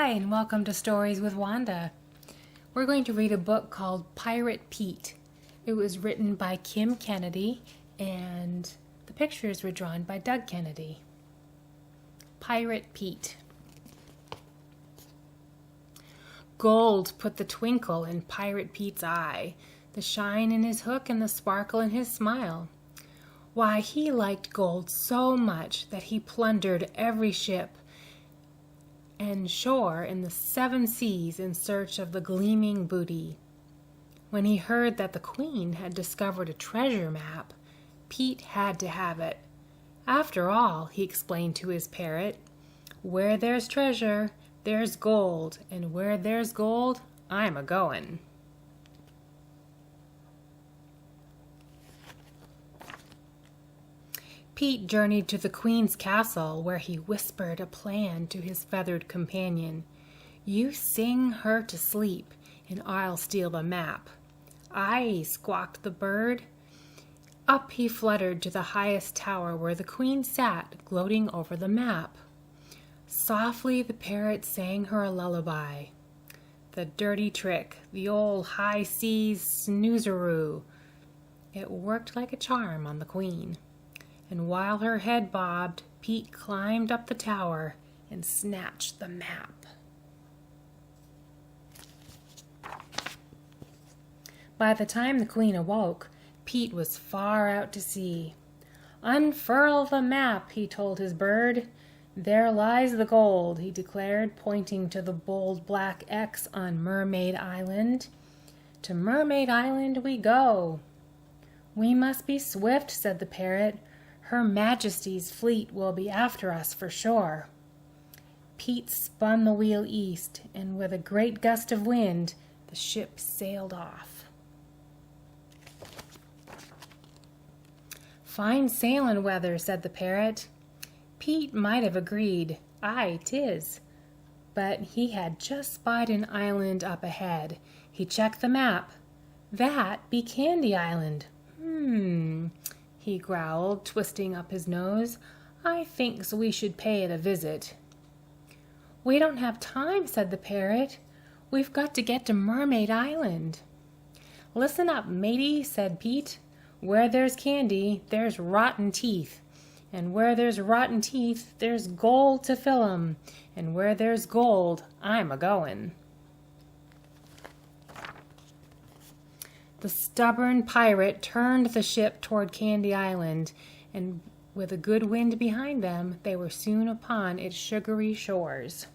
Hi, and welcome to Stories with Wanda. We're going to read a book called Pirate Pete. It was written by Kim Kennedy, and the pictures were drawn by Doug Kennedy. Pirate Pete. Gold put the twinkle in Pirate Pete's eye, the shine in his hook and the sparkle in his smile. Why, he liked gold so much that he plundered every ship and shore in the 7 seas in search of the gleaming booty. When he heard that the Queen had discovered a treasure map, Pete had to have it. After all, he explained to his parrot, where there's treasure, there's gold, and where there's gold, I'm a-goin'. Pete journeyed to the Queen's castle, where he whispered a plan to his feathered companion. "You sing her to sleep, and I'll steal the map." "Aye," squawked the bird. Up he fluttered to the highest tower where the Queen sat, gloating over the map. Softly the parrot sang her a lullaby. The dirty trick, the old high seas snoozeroo. It worked like a charm on the Queen. And while her head bobbed, Pete climbed up the tower and snatched the map. By the time the Queen awoke, Pete was far out to sea. "Unfurl the map," he told his bird. "There lies the gold," he declared, pointing to the bold black X on Mermaid Island. "To Mermaid Island we go." "We must be swift," said the parrot. "Her Majesty's fleet will be after us for sure." Pete spun the wheel east, and with a great gust of wind, the ship sailed off. "Fine sailin' weather," said the parrot. Pete might have agreed, "Aye, 'tis," but he had just spied an island up ahead. He checked the map. "That be Candy Island." He growled, twisting up his nose. "I thinks we should pay it a visit." "We don't have time," said the parrot. "We've got to get to Mermaid Island." "Listen up, matey," said Pete. "Where there's candy, there's rotten teeth. And where there's rotten teeth, there's gold to fill 'em. And where there's gold, I'm a-goin'." The stubborn pirate turned the ship toward Candy Island, and with a good wind behind them, they were soon upon its sugary shores.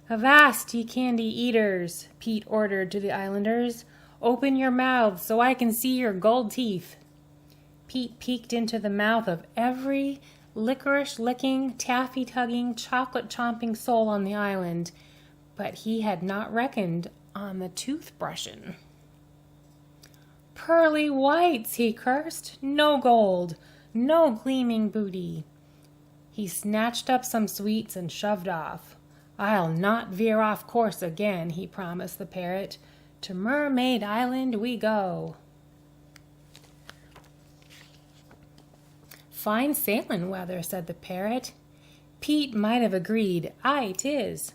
"Avast, ye candy eaters," Pete ordered to the islanders. "Open your mouths so I can see your gold teeth." Pete peeked into the mouth of every licorice-licking, taffy-tugging, chocolate-chomping soul on the island, but he had not reckoned on the toothbrushin'. "Pearly whites," he cursed. "No gold, no gleaming booty." He snatched up some sweets and shoved off. "I'll not veer off course again," he promised the parrot. "To Mermaid Island we go." "Fine sailin' weather," said the parrot. Pete might have agreed, "Aye, 'tis,"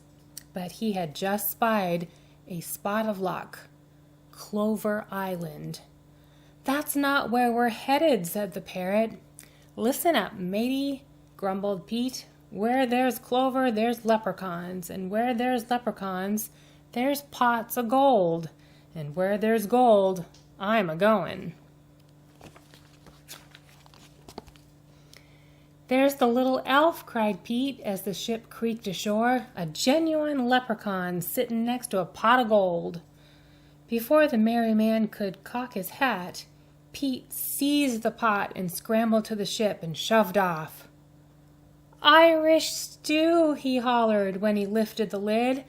but he had just spied a spot of luck. Clover Island. "That's not where we're headed," said the parrot. "Listen up, matey," grumbled Pete. "Where there's clover, there's leprechauns, and where there's leprechauns, there's pots o' gold, and where there's gold, I'm a-goin'." "There's the little elf," cried Pete as the ship creaked ashore. "A genuine leprechaun sittin' next to a pot of gold." Before the merry man could cock his hat, Pete seized the pot and scrambled to the ship and shoved off. "Irish stew," he hollered when he lifted the lid.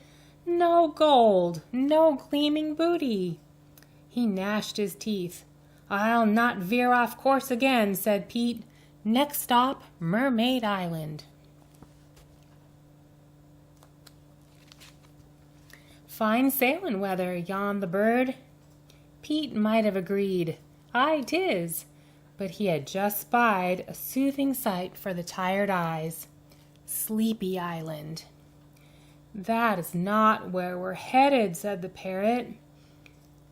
"No gold, no gleaming booty." He gnashed his teeth. "I'll not veer off course again," said Pete. "Next stop, Mermaid Island." "Fine sailin' weather," yawned the bird. Pete might have agreed, "Aye, 'tis," but he had just spied a soothing sight for the tired eyes. Sleepy Island. "That is not where we're headed," said the parrot.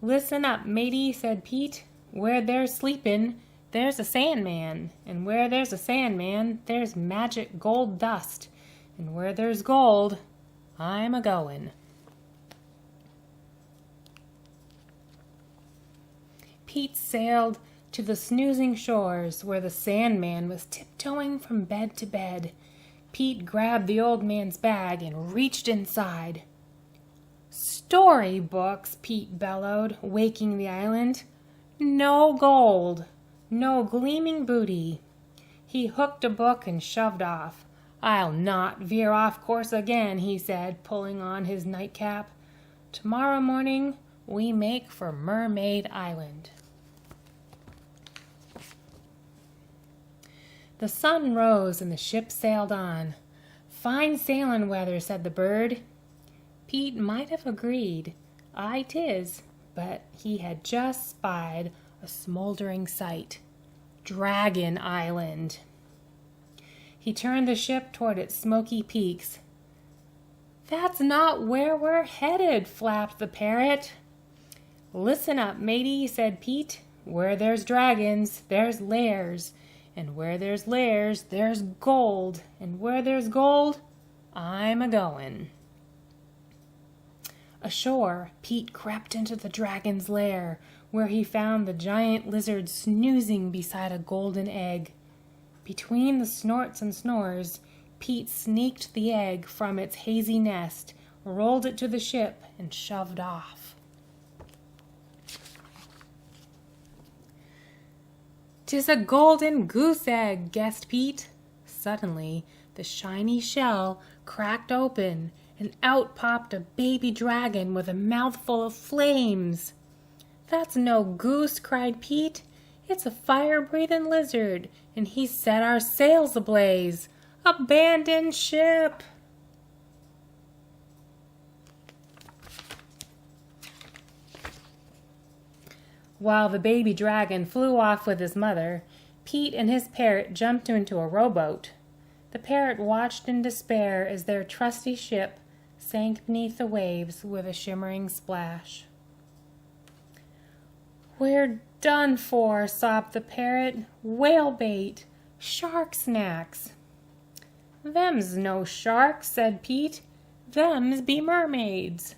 "Listen up, matey," said Pete. "Where there's sleepin', there's a Sandman, and where there's a Sandman, there's magic gold dust, and where there's gold, I'm a-goin'." Pete sailed to the snoozing shores where the Sandman was tiptoeing from bed to bed. Pete grabbed the old man's bag and reached inside. "Storybooks," Pete bellowed, waking the island. "No gold, no gleaming booty." He hooked a book and shoved off. "I'll not veer off course again," he said, pulling on his nightcap. "Tomorrow morning we make for Mermaid Island." The sun rose and the ship sailed on. "Fine sailin' weather," said the bird. Pete might have agreed. "Aye, 'tis," but he had just spied a smoldering sight. Dragon Island. He turned the ship toward its smoky peaks. "That's not where we're headed," flapped the parrot. "Listen up, matey," said Pete. "Where there's dragons, there's lairs. And where there's lairs, there's gold. And where there's gold, I'm a-goin'." Ashore, Pete crept into the dragon's lair, where he found the giant lizard snoozing beside a golden egg. Between the snorts and snores, Pete sneaked the egg from its hazy nest, rolled it to the ship, and shoved off. "'Tis a golden goose egg," guessed Pete. Suddenly, the shiny shell cracked open, and out popped a baby dragon with a mouthful of flames. "That's no goose," cried Pete. "It's a fire-breathing lizard, and he set our sails ablaze. Abandon ship!" While the baby dragon flew off with his mother, Pete and his parrot jumped into a rowboat. The parrot watched in despair as their trusty ship sank beneath the waves with a shimmering splash. "We're done for," sobbed the parrot. "Whale bait, shark snacks." "Them's no sharks," said Pete. "Them's be mermaids."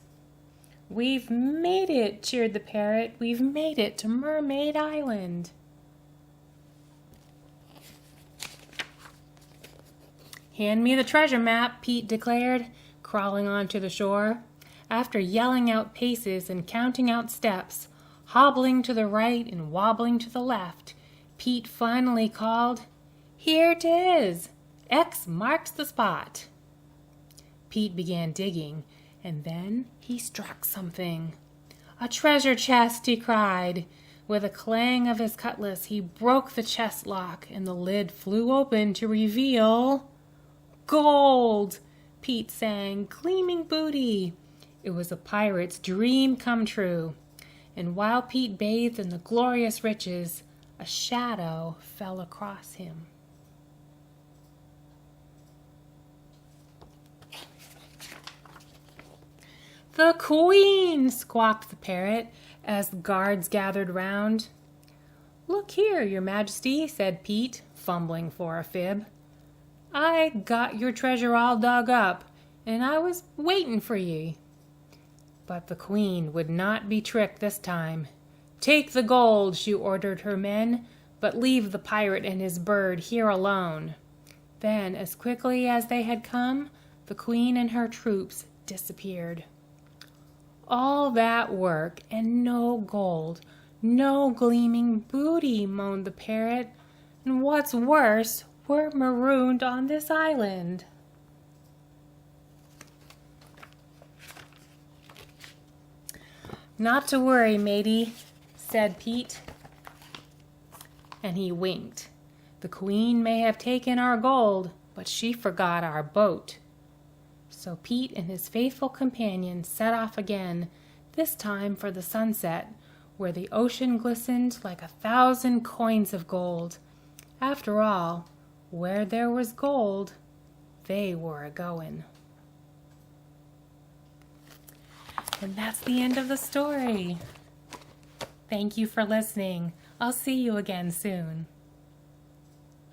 "We've made it," cheered the parrot. "We've made it to Mermaid Island." "Hand me the treasure map," Pete declared, crawling onto the shore. After yelling out paces and counting out steps, hobbling to the right and wobbling to the left, Pete finally called, "Here 'tis! X marks the spot." Pete began digging, and then he struck something. "A treasure chest!" he cried. With a clang of his cutlass, he broke the chest lock, and the lid flew open to reveal gold! Pete sang, "Gleaming booty!" It was a pirate's dream come true. And while Pete bathed in the glorious riches, a shadow fell across him. "The Queen!" squawked the parrot as the guards gathered round. "Look here, your majesty," said Pete, fumbling for a fib. "I got your treasure all dug up, and I was waiting for ye." But the Queen would not be tricked this time. "Take the gold," she ordered her men, "but leave the pirate and his bird here alone." Then, as quickly as they had come, the Queen and her troops disappeared. "All that work and no gold, no gleaming booty," moaned the parrot. "And what's worse, we're marooned on this island." "Not to worry, matey," said Pete, and he winked. "The Queen may have taken our gold, but she forgot our boat." So Pete and his faithful companion set off again, this time for the sunset, where the ocean glistened like 1,000 coins of gold. After all, where there was gold, they were a-goin'. And that's the end of the story. Thank you for listening. I'll see you again soon.